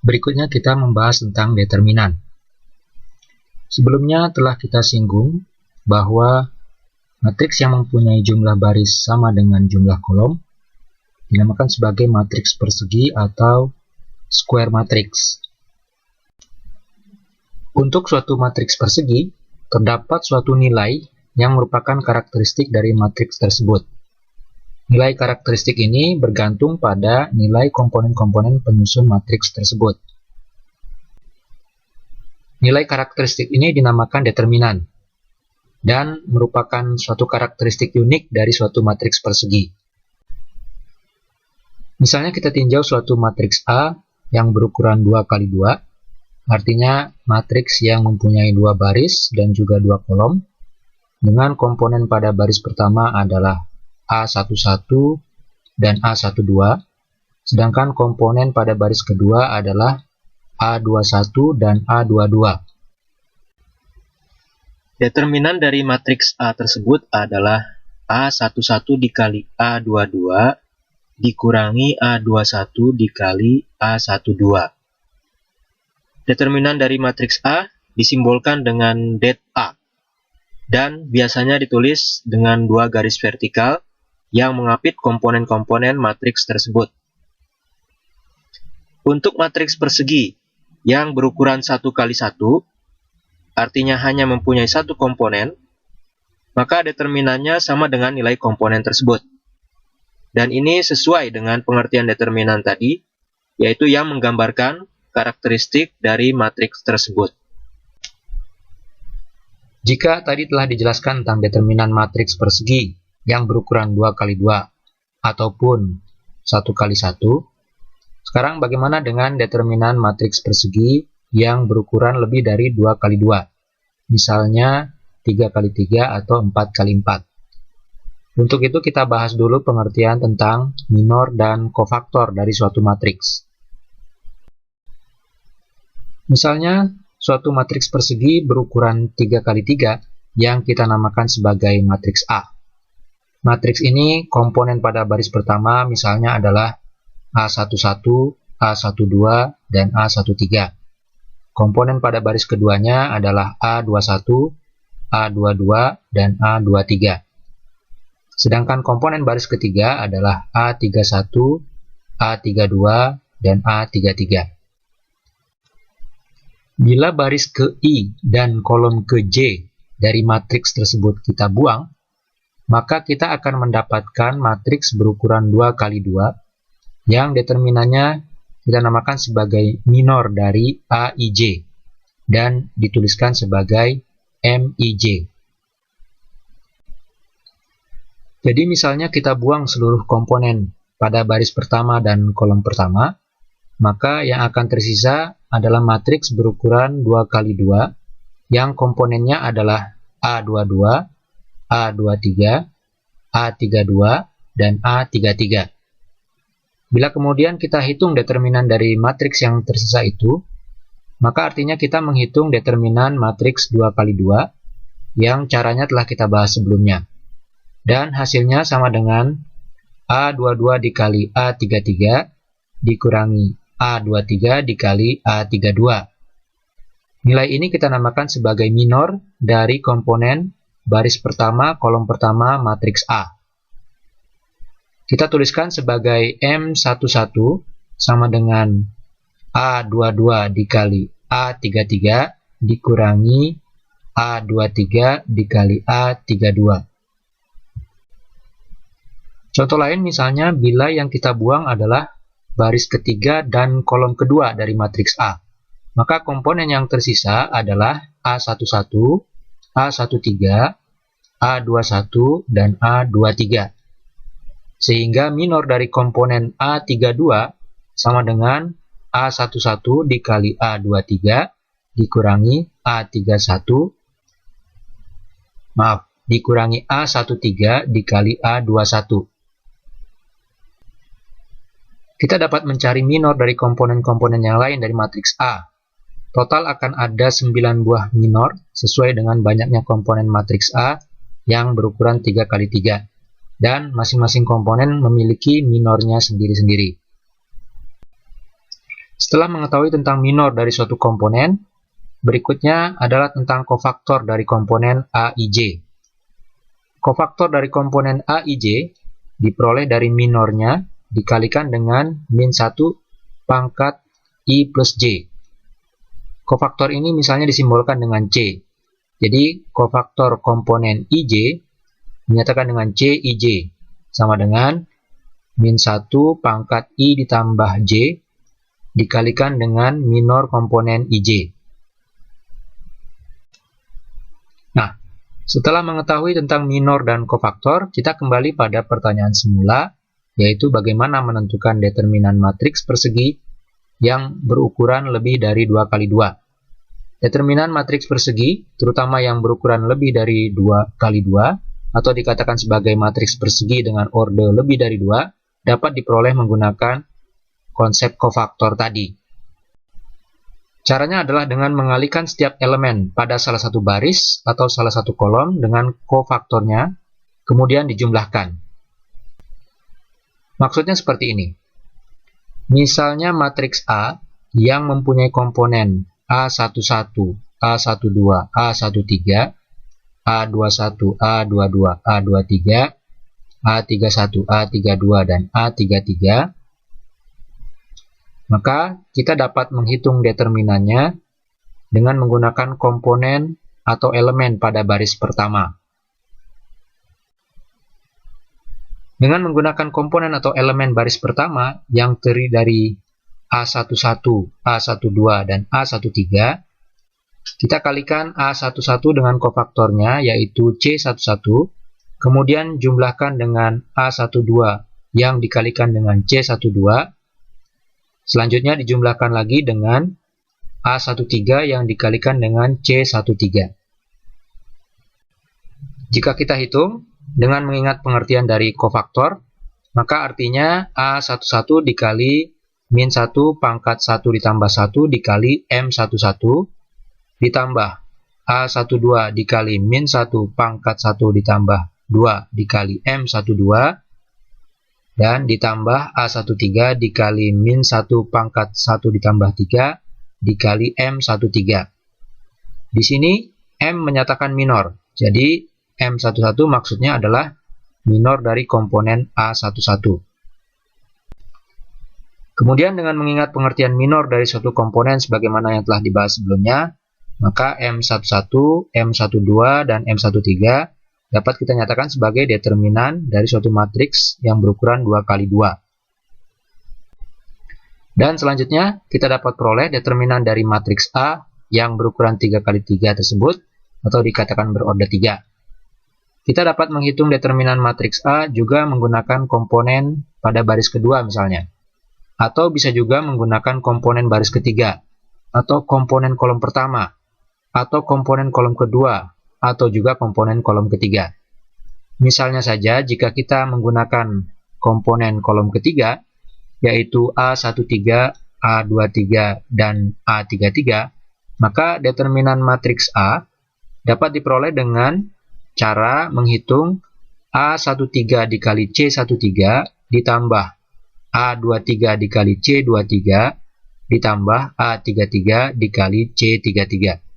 Berikutnya kita membahas tentang determinan. Sebelumnya telah kita singgung bahwa matriks yang mempunyai jumlah baris sama dengan jumlah kolom dinamakan sebagai matriks persegi atau square matrix. Untuk suatu matriks persegi, terdapat suatu nilai yang merupakan karakteristik dari matriks tersebut. Nilai karakteristik ini bergantung pada nilai komponen-komponen penyusun matriks tersebut. Nilai karakteristik ini dinamakan determinan dan merupakan suatu karakteristik unik dari suatu matriks persegi. Misalnya kita tinjau suatu matriks A yang berukuran 2x2, artinya matriks yang mempunyai 2 baris dan juga 2 kolom, dengan komponen pada baris pertama adalah A11 dan A12, sedangkan komponen pada baris kedua adalah A21 dan A22. Determinan dari matriks A tersebut adalah A11 dikali A22 dikurangi A21 dikali A12. Determinan dari matriks A disimbolkan dengan det A dan biasanya ditulis dengan 2 garis vertikal yang mengapit komponen-komponen matriks tersebut. Untuk matriks persegi yang berukuran 1x1, artinya hanya mempunyai 1 komponen, maka determinannya sama dengan nilai komponen tersebut. Dan ini sesuai dengan pengertian determinan tadi, yaitu yang menggambarkan karakteristik dari matriks tersebut. Jika tadi telah dijelaskan tentang determinan matriks persegi yang berukuran 2x2 ataupun 1x1, sekarang bagaimana dengan determinan matriks persegi yang berukuran lebih dari 2x2, misalnya 3x3 atau 4x4. Untuk itu kita bahas dulu pengertian tentang minor dan kofaktor dari suatu matriks. Misalnya, suatu matriks persegi berukuran 3x3 yang kita namakan sebagai matriks A. Matriks ini komponen pada baris pertama misalnya adalah A11, A12, dan A13. Komponen pada baris keduanya adalah A21, A22, dan A23. Sedangkan komponen baris ketiga adalah A31, A32, dan A33. Bila baris ke I dan kolom ke J dari matriks tersebut kita buang, maka kita akan mendapatkan matriks berukuran 2x2 yang determinannya kita namakan sebagai minor dari AIJ dan dituliskan sebagai MIJ. Jadi misalnya kita buang seluruh komponen pada baris pertama dan kolom pertama, maka yang akan tersisa adalah matriks berukuran 2x2 yang komponennya adalah A22, A23, A32, dan A33. Bila kemudian kita hitung determinan dari matriks yang tersisa itu, maka artinya kita menghitung determinan matriks 2x2 yang caranya telah kita bahas sebelumnya. Dan hasilnya sama dengan A22 dikali A33 dikurangi A23 dikali A32. Nilai ini kita namakan sebagai minor dari komponen baris pertama, kolom pertama, matriks A. Kita tuliskan sebagai M11 sama dengan A22 dikali A33 dikurangi A23 dikali A32. Contoh lain misalnya bila yang kita buang adalah baris ketiga dan kolom kedua dari matriks A, maka komponen yang tersisa adalah A11, A13, A21, dan A23. Sehingga minor dari komponen A32 sama dengan A11 dikali A23 dikurangi A31, dikurangi A13 dikali A21. Kita dapat mencari minor dari komponen-komponen yang lain dari matriks A. Total akan ada 9 buah minor sesuai dengan banyaknya komponen matriks A yang berukuran 3x3. Dan masing-masing komponen memiliki minornya sendiri-sendiri. Setelah mengetahui tentang minor dari suatu komponen, berikutnya adalah tentang kofaktor dari komponen AIJ. Kofaktor dari komponen AIJ diperoleh dari minornya dikalikan dengan min 1 pangkat I plus J. Kofaktor ini misalnya disimbolkan dengan C. Jadi, kofaktor komponen IJ dinyatakan dengan CIJ, sama dengan min 1 pangkat I ditambah J dikalikan dengan minor komponen IJ. Nah, setelah mengetahui tentang minor dan kofaktor, kita kembali pada pertanyaan semula, yaitu bagaimana menentukan determinan matriks persegi yang berukuran lebih dari 2 kali 2. Determinan matriks persegi, terutama yang berukuran lebih dari 2 kali 2, atau dikatakan sebagai matriks persegi dengan orde lebih dari 2, dapat diperoleh menggunakan konsep kofaktor tadi. Caranya adalah dengan mengalihkan setiap elemen pada salah satu baris atau salah satu kolom dengan kofaktornya, kemudian dijumlahkan. Maksudnya seperti ini. Misalnya matriks A yang mempunyai komponen A11, A12, A13, A21, A22, A23, A31, A32, dan A33, maka kita dapat menghitung determinannya dengan menggunakan komponen atau elemen pada baris pertama. Dengan menggunakan komponen atau elemen baris pertama yang terdiri dari A11, A12, dan A13, kita kalikan A11 dengan kofaktornya yaitu C11, kemudian jumlahkan dengan A12 yang dikalikan dengan C12, selanjutnya dijumlahkan lagi dengan A13 yang dikalikan dengan C13. Jika kita hitung dengan mengingat pengertian dari kofaktor, maka artinya A11 dikali min 1 pangkat 1 ditambah 1 dikali M11 ditambah A12 dikali min 1 pangkat 1 ditambah 2 dikali M12 dan ditambah A13 dikali min 1 pangkat 1 ditambah 3 dikali M13. Di sini M menyatakan minor, jadi M11 maksudnya adalah minor dari komponen A11. Kemudian dengan mengingat pengertian minor dari suatu komponen sebagaimana yang telah dibahas sebelumnya, maka M11, M12, dan M13 dapat kita nyatakan sebagai determinan dari suatu matriks yang berukuran 2 kali 2. Dan selanjutnya, kita dapat peroleh determinan dari matriks A yang berukuran 3 kali 3 tersebut, atau dikatakan berorde 3. Kita dapat menghitung determinan matriks A juga menggunakan komponen pada baris kedua misalnya. Atau bisa juga menggunakan komponen baris ketiga, atau komponen kolom pertama, atau komponen kolom kedua, atau juga komponen kolom ketiga. Misalnya saja jika kita menggunakan komponen kolom ketiga, yaitu A13, A23, dan A33, maka determinan matriks A dapat diperoleh dengan cara menghitung A13 dikali C13 ditambah A23 dikali C23 ditambah A33 dikali C33.